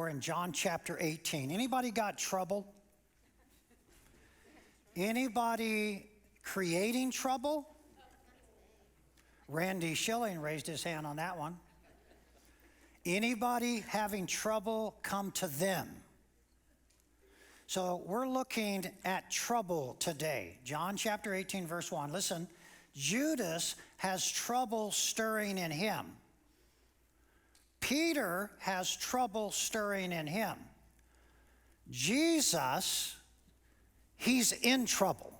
We're in John chapter 18. Anybody got trouble? Anybody creating trouble? Randy Schilling raised his hand on that one. Anybody having trouble come to them? So we're looking at trouble today. John chapter 18, verse 1. Listen, Judas has trouble stirring in him. Peter has trouble stirring in him. Jesus, he's in trouble,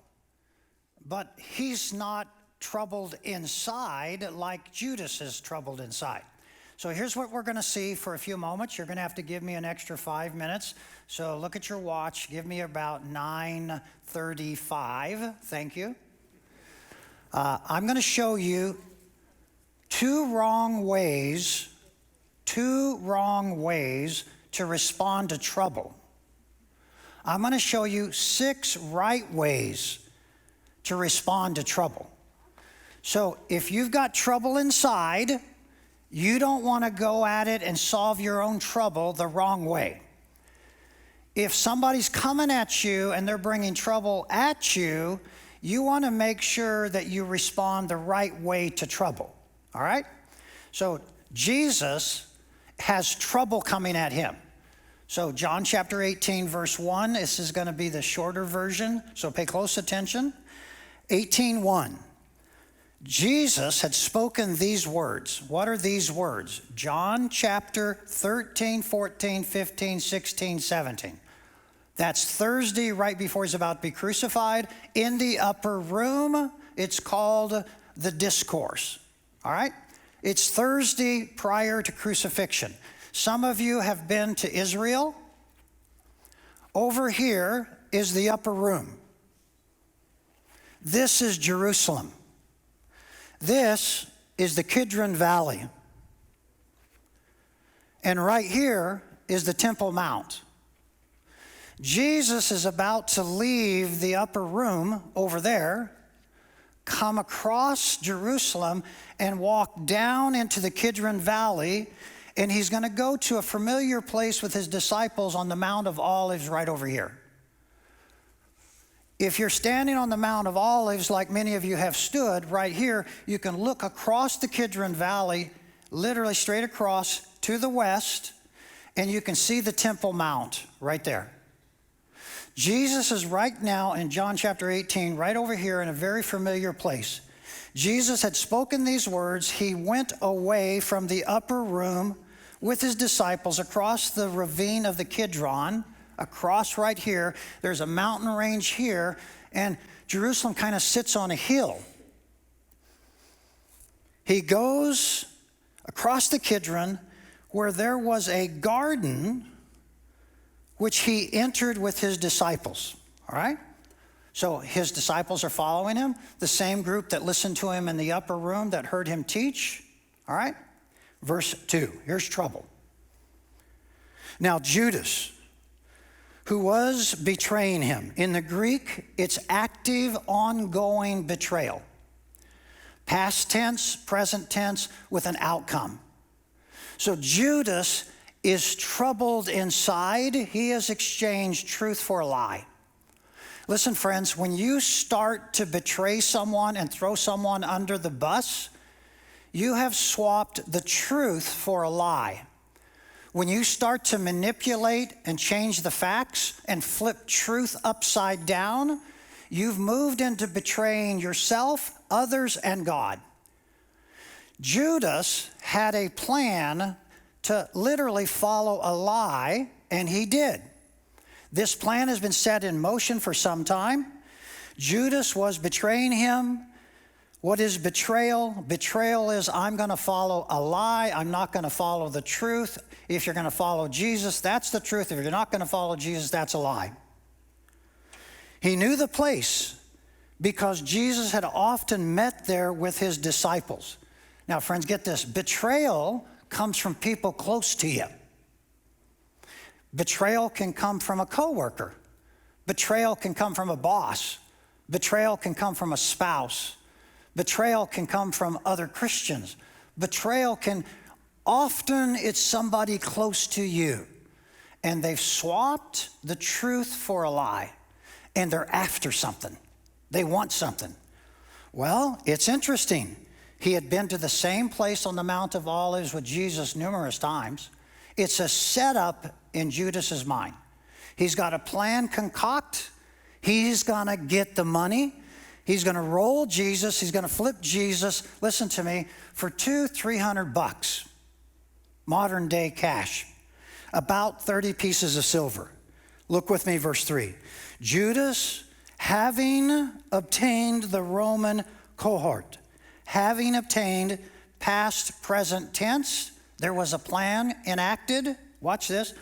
but he's not troubled inside like Judas is troubled inside. So here's what we're going to see for a few moments. You're going to have to give me an extra 5 minutes. So look at your watch. Give me about 9:35. Thank you. I'm going to show you two wrong ways to respond to trouble. I'm going to show you 6 right ways to respond to trouble. So if you've got trouble inside, you don't want to go at it and solve your own trouble the wrong way. If somebody's coming at you and they're bringing trouble at you, you want to make sure that you respond the right way to trouble. All right? So Jesus has trouble coming at him. So John chapter 18, verse 1, this is going to be the shorter version, so pay close attention. 18:1. Jesus had spoken these words. What are these words? John chapter 13, 14, 15, 16, 17. That's Thursday right before he's about to be crucified. In the upper room, it's called the discourse. All right? It's Thursday prior to crucifixion. Some of you have been to Israel. Over here is the upper room. This is Jerusalem. This is the Kidron Valley. And right here is the Temple Mount. Jesus is about to leave the upper room over there, come across Jerusalem, and walk down into the Kidron Valley, and he's going to go to a familiar place with his disciples on the Mount of Olives right over here. If you're standing on the Mount of Olives, like many of you have stood right here, you can look across the Kidron Valley, literally straight across to the west, and you can see the Temple Mount right there. Jesus is right now in John chapter 18, right over here in a very familiar place. Jesus had spoken these words. He went away from the upper room with his disciples across the ravine of the Kidron, across right here. There's a mountain range here, and Jerusalem kind of sits on a hill. He goes across the Kidron where there was a garden which he entered with his disciples. All right? So his disciples are following him, the same group that listened to him in the upper room that heard him teach. All right? Verse 2, here's trouble. Now Judas, who was betraying him. In the Greek, it's active, ongoing betrayal. Past tense, present tense, with an outcome. So Judas is troubled inside. He has exchanged truth for a lie. Listen, friends, when you start to betray someone and throw someone under the bus, you have swapped the truth for a lie. When you start to manipulate and change the facts and flip truth upside down, you've moved into betraying yourself, others, and God. Judas had a plan to literally follow a lie, and he did. This plan has been set in motion for some time. Judas was betraying him. What is betrayal? Betrayal is I'm going to follow a lie. I'm not going to follow the truth. If you're going to follow Jesus, that's the truth. If you're not going to follow Jesus, that's a lie. He knew the place because Jesus had often met there with his disciples. Now, friends, get this. Betrayal comes from people close to you. Betrayal can come from a coworker. Betrayal can come from a boss. Betrayal can come from a spouse. Betrayal can come from other Christians. Betrayal can, often it's somebody close to you. and they've swapped the truth for a lie, and they're after something. They want something. Well, it's interesting. He had been to the same place on the Mount of Olives with Jesus numerous times. It's a setup in Judas's mind. He's got a plan concoct. He's going to get the money. He's going to roll Jesus. He's going to flip Jesus, listen to me, for $200-300, modern day cash, about 30 pieces of silver. Look with me, verse 3. Judas, having obtained the Roman cohort, having obtained, past, present tense, there was a plan enacted. Watch this.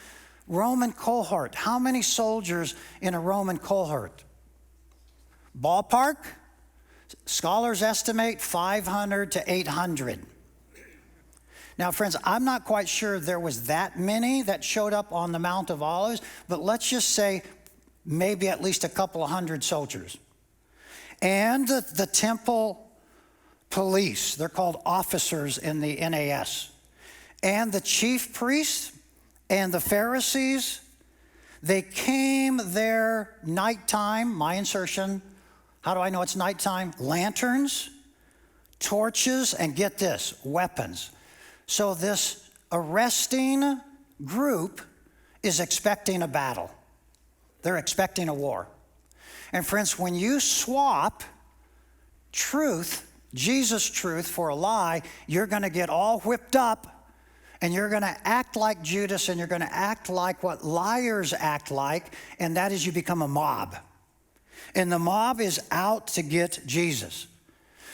Roman cohort. How many soldiers in a Roman cohort? Ballpark? Scholars estimate 500 to 800. Now, friends, I'm not quite sure there was that many that showed up on the Mount of Olives, but let's just say maybe at least a couple of hundred soldiers. And the temple police, they're called officers in the NAS, and the chief priests and the Pharisees, they came there nighttime, my insertion. How do I know it's nighttime? Lanterns, torches, and get this, weapons. So this arresting group is expecting a battle. They're expecting a war. And friends, when you swap truth, Jesus' truth, for a lie, you're going to get all whipped up, and you're going to act like Judas, and you're going to act like what liars act like, and that is you become a mob. And the mob is out to get Jesus.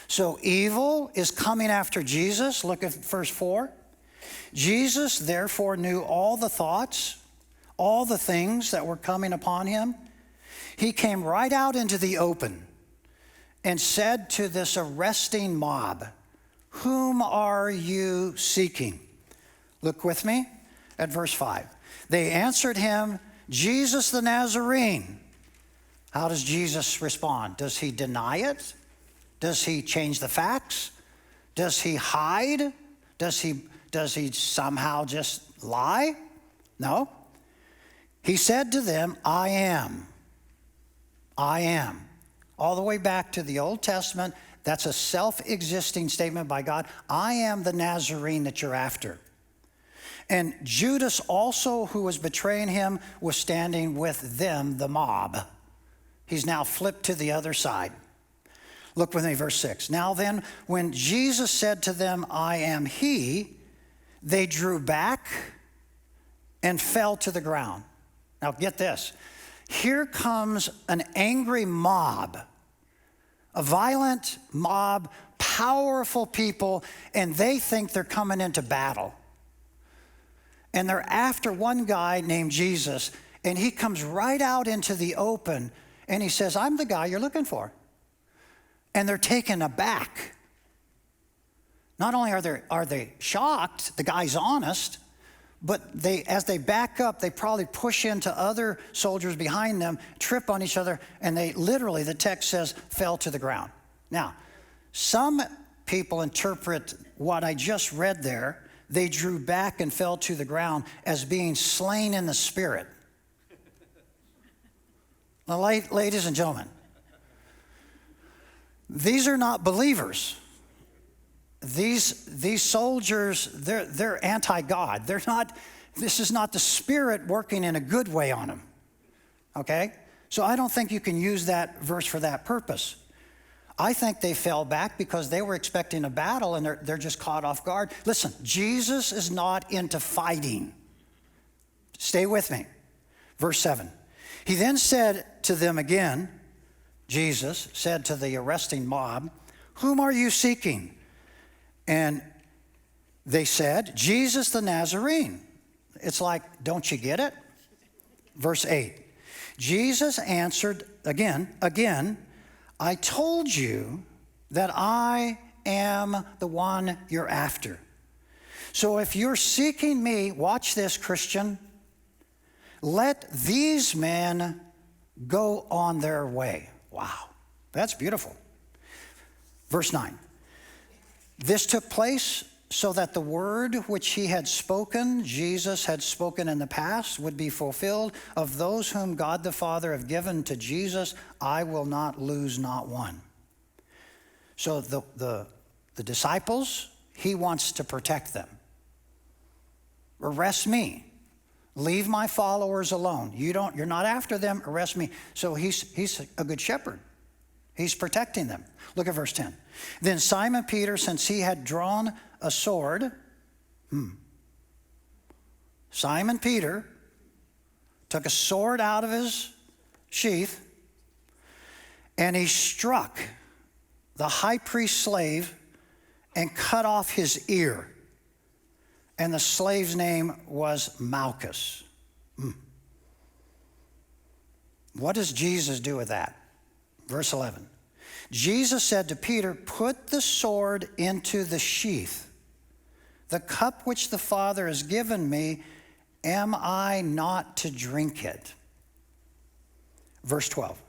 So evil is coming after Jesus. Look at verse 4. Jesus therefore knew all the thoughts, all the things that were coming upon him. He came right out into the open and said to this arresting mob, "Whom are you seeking?" Look with me at verse 5. They answered him, "Jesus the Nazarene." How does Jesus respond? Does he deny it? Does he change the facts? Does he hide? Does he somehow just lie? No. He said to them, I am. I am. All the way back to the Old Testament, that's a self-existing statement by God. I am the Nazarene that you're after. And Judas also, who was betraying him, was standing with them, the mob. He's now flipped to the other side. Look with me, verse 6. Now then, when Jesus said to them, I am he, they drew back and fell to the ground. Now get this. Here comes an angry mob, a violent mob, powerful people, and they think they're coming into battle. And they're after one guy named Jesus, and he comes right out into the open, and he says, I'm the guy you're looking for. And they're taken aback. Not only are they shocked, the guy's honest, but as they back up, they probably push into other soldiers behind them, trip on each other, and they literally, the text says, fell to the ground. Now, some people interpret what I just read there, they drew back and fell to the ground, as being slain in the spirit. Now, ladies and gentlemen, these are not believers. These soldiers, they're anti-God. This is not the Spirit working in a good way on them, okay? So I don't think you can use that verse for that purpose. I think they fell back because they were expecting a battle, and they're just caught off guard. Listen, Jesus is not into fighting. Stay with me. Verse 7. He then said to them again, Jesus said to the arresting mob, whom are you seeking? And they said, Jesus the Nazarene. It's like, don't you get it? Verse 8. Jesus answered again, I told you that I am the one you're after. So if you're seeking me, watch this, Christian, let these men go on their way. Wow, that's beautiful. Verse 9. This took place so that the word which he had spoken, Jesus had spoken in the past, would be fulfilled. Of those whom God the Father have given to Jesus, I will not lose not one. So the disciples, he wants to protect them. Arrest me. Leave my followers alone. You're not after them, arrest me. So he's a good shepherd. He's protecting them. Look at verse 10. Then Simon Peter, since he had drawn a sword, Simon Peter took a sword out of his sheath, and he struck the high priest's slave and cut off his ear. And the slave's name was Malchus. What does Jesus do with that? Verse 11. Jesus said to Peter, put the sword into the sheath. The cup which the Father has given me, am I not to drink it? Verse 12.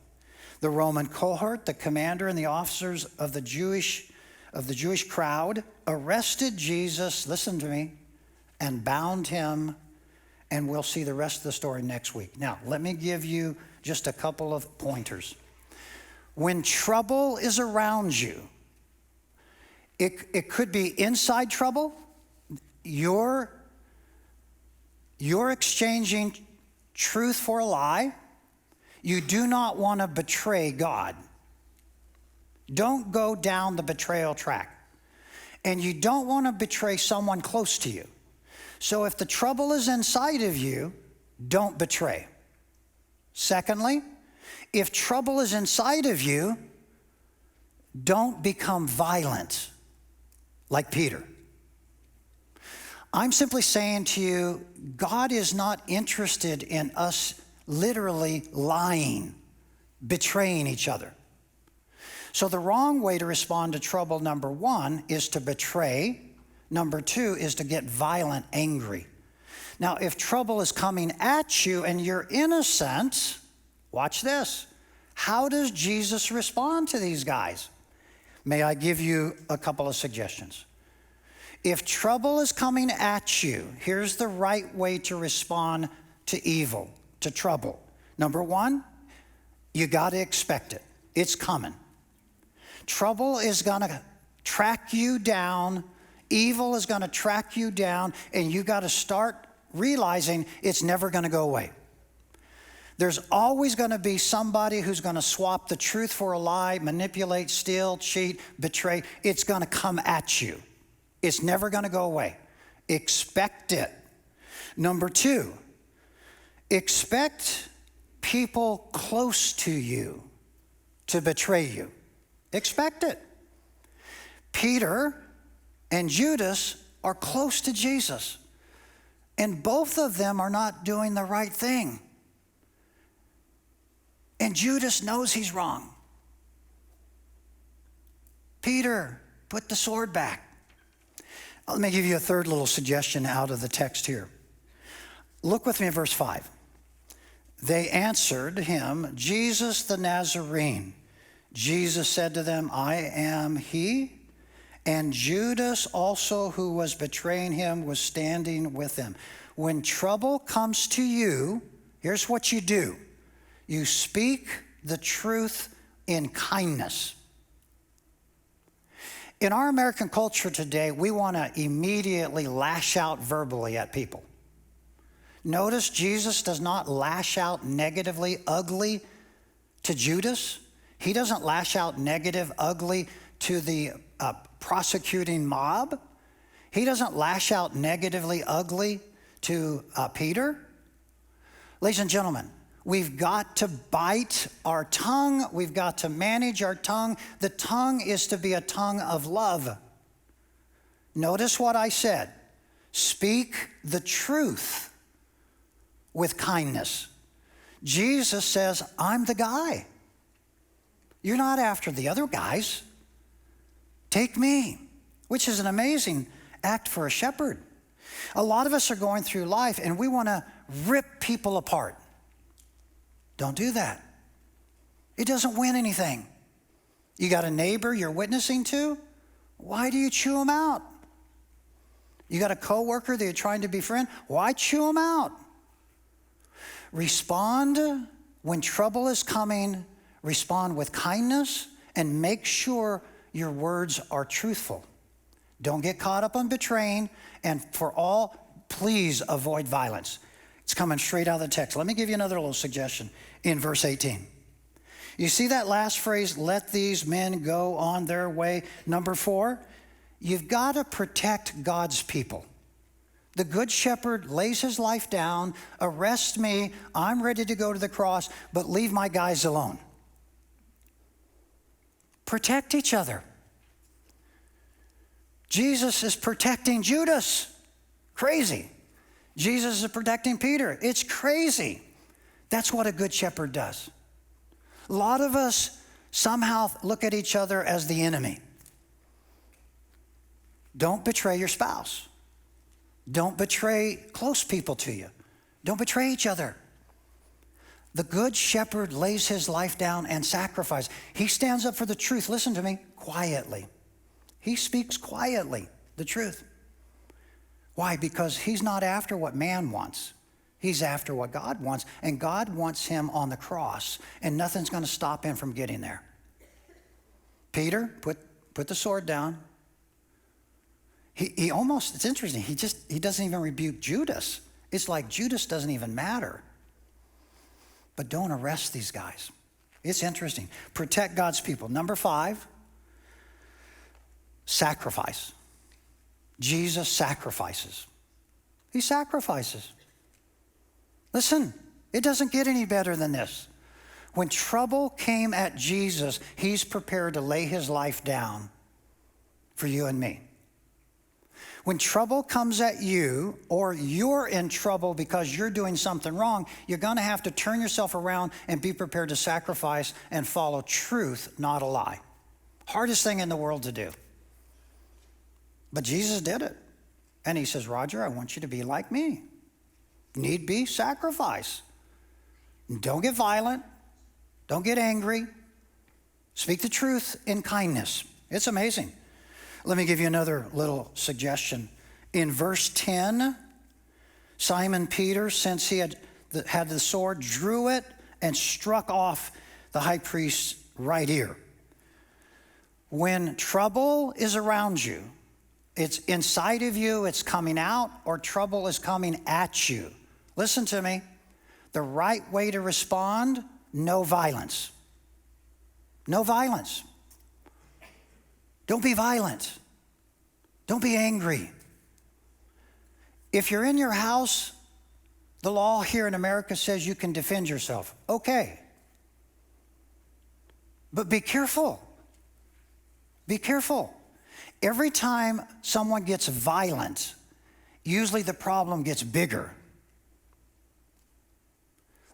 The Roman cohort, the commander and the officers of the Jewish crowd arrested Jesus, listen to me, and bound him, and we'll see the rest of the story next week. Now, let me give you just a couple of pointers. When trouble is around you, it could be inside trouble. You're exchanging truth for a lie. You do not want to betray God. Don't go down the betrayal track. And you don't want to betray someone close to you. So if the trouble is inside of you, don't betray. Secondly, if trouble is inside of you, don't become violent like Peter. I'm simply saying to you, God is not interested in us literally lying, betraying each other. So the wrong way to respond to trouble, number one, is to betray. Number two is to get violent, angry. Now, if trouble is coming at you and you're innocent, watch this. How does Jesus respond to these guys? May I give you a couple of suggestions? If trouble is coming at you, here's the right way to respond to evil, to trouble. Number one, you got to expect it. It's coming. Trouble is going to track you down. Evil is going to track you down, and you got to start realizing it's never going to go away. There's always going to be somebody who's going to swap the truth for a lie, manipulate, steal, cheat, betray. It's going to come at you. It's never going to go away. Expect it. Number two, expect people close to you to betray you. Expect it. Peter and Judas are close to Jesus, and both of them are not doing the right thing. And Judas knows he's wrong. Peter, put the sword back. Let me give you a third little suggestion out of the text here. Look with me at verse 5. They answered him, Jesus the Nazarene. Jesus said to them, I am he. And Judas also, who was betraying him, was standing with them. When trouble comes to you, here's what you do. You speak the truth in kindness. In our American culture today, we want to immediately lash out verbally at people. Notice Jesus does not lash out negatively, ugly to Judas. He doesn't lash out negative, ugly to the prosecuting mob. He doesn't lash out negatively, ugly to Peter. Ladies and gentlemen, we've got to bite our tongue. We've got to manage our tongue. The tongue is to be a tongue of love. Notice what I said. Speak the truth with kindness. Jesus says, I'm the guy. You're not after the other guys. Take me, which is an amazing act for a shepherd. A lot of us are going through life and we want to rip people apart. Don't do that. It doesn't win anything. You got a neighbor you're witnessing to? Why do you chew them out? You got a coworker that you're trying to befriend? Why chew them out? Respond when trouble is coming. Respond with kindness and make sure your words are truthful. Don't get caught up on betraying, and for all, please avoid violence. It's coming straight out of the text. Let me give you another little suggestion in verse 18. You see that last phrase, let these men go on their way? Number 4, you've got to protect God's people. The good shepherd lays his life down, arrest me, I'm ready to go to the cross, but leave my guys alone. Protect each other. Jesus is protecting Judas. Crazy. Jesus is protecting Peter. It's crazy. That's what a good shepherd does. A lot of us somehow look at each other as the enemy. Don't betray your spouse. Don't betray close people to you. Don't betray each other. The good shepherd lays his life down and sacrifices. He stands up for the truth. Listen to me, quietly. He speaks quietly, the truth. Why? Because he's not after what man wants. He's after what God wants. And God wants him on the cross. And nothing's going to stop him from getting there. Peter, put the sword down. He almost, it's interesting, he doesn't even rebuke Judas. It's like Judas doesn't even matter. But don't arrest these guys. It's interesting. Protect God's people. Number 5, sacrifice. Jesus sacrifices. He sacrifices. Listen, it doesn't get any better than this. When trouble came at Jesus, he's prepared to lay his life down for you and me. When trouble comes at you, or you're in trouble because you're doing something wrong, you're going to have to turn yourself around and be prepared to sacrifice and follow truth, not a lie. Hardest thing in the world to do. But Jesus did it. And he says, Roger, I want you to be like me. Need be, sacrifice. Don't get violent. Don't get angry. Speak the truth in kindness. It's amazing. Let me give you another little suggestion. In verse 10, Simon Peter, since he had the sword, drew it and struck off the high priest's right ear. When trouble is around you, it's inside of you, it's coming out, or trouble is coming at you. Listen to me. The right way to respond, no violence. No violence. Don't be violent. Don't be angry. If you're in your house, the law here in America says you can defend yourself. Okay. But be careful. Be careful. Every time someone gets violent, usually the problem gets bigger.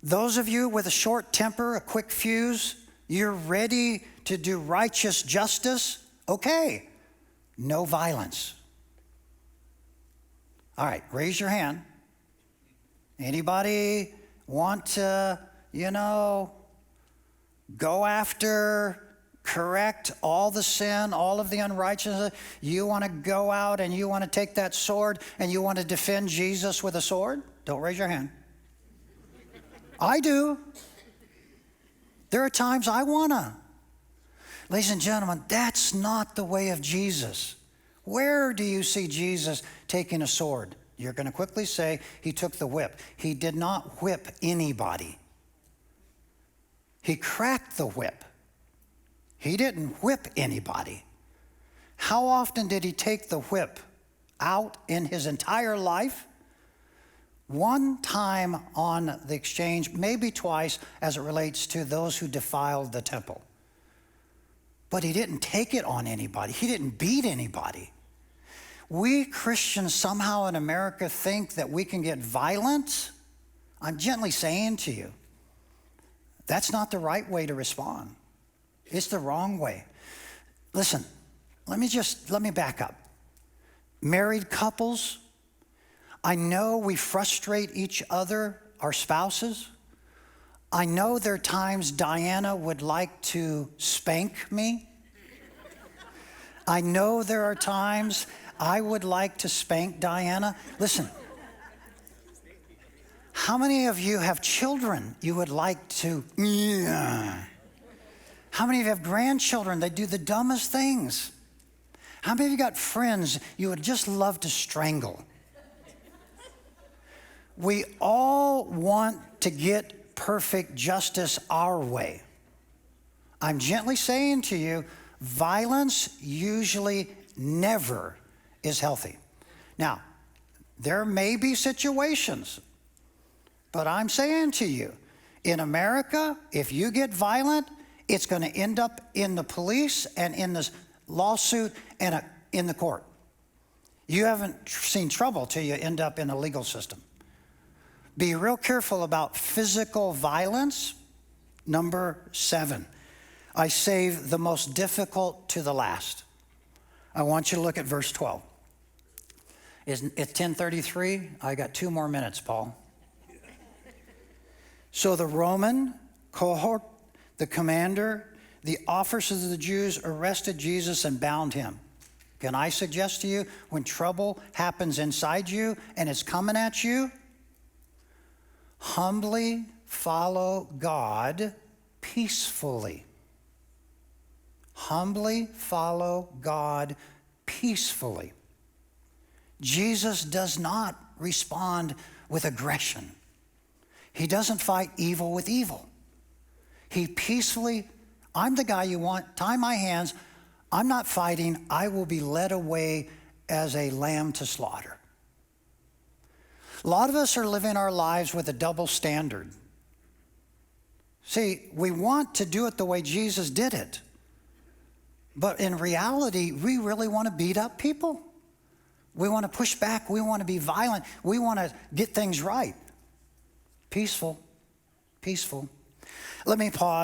Those of you with a short temper, a quick fuse, you're ready to do righteous justice. Okay, no violence. All right, raise your hand. Anybody want to, go after, correct all the sin, all of the unrighteousness? You want to go out and you want to take that sword and you want to defend Jesus with a sword? Don't raise your hand. I do. There are times I want to. Ladies and gentlemen, that's not the way of Jesus. Where do you see Jesus taking a sword? You're going to quickly say he took the whip. He did not whip anybody. He cracked the whip. He didn't whip anybody. How often did he take the whip out in his entire life? One time on the exchange, maybe twice, as it relates to those who defiled the temple. But he didn't take it on anybody. He didn't beat anybody. We Christians somehow in America think that we can get violent. I'm gently saying to you, that's not the right way to respond. It's the wrong way. Listen, let me back up. Married couples, I know we frustrate each other, our spouses. I know there are times Diana would like to spank me. I know there are times I would like to spank Diana. Listen, how many of you have children you would like to? Yeah. How many of you have grandchildren? They do the dumbest things. How many of you got friends you would just love to strangle? We all want to get perfect justice our way. I'm gently saying to you, violence usually never is healthy. Now, there may be situations, but I'm saying to you, in America, if you get violent, it's going to end up in the police and in the lawsuit and in the court. You haven't seen trouble till you end up in the legal system. Be real careful about physical violence. Number 7, I save the most difficult to the last. I want you to look at verse 12. It's 10:33. I got 2 more minutes, Paul. So the Roman cohort, the commander, the officers of the Jews arrested Jesus and bound him. Can I suggest to you, when trouble happens inside you and it's coming at you, humbly follow God peacefully. Humbly follow God peacefully. Jesus does not respond with aggression. He doesn't fight evil with evil. He peacefully, I'm the guy you want, tie my hands. I'm not fighting. I will be led away as a lamb to slaughter. A lot of us are living our lives with a double standard. See, we want to do it the way Jesus did it. But in reality, we really want to beat up people. We want to push back. We want to be violent. We want to get things right. Peaceful. Peaceful. Let me pause.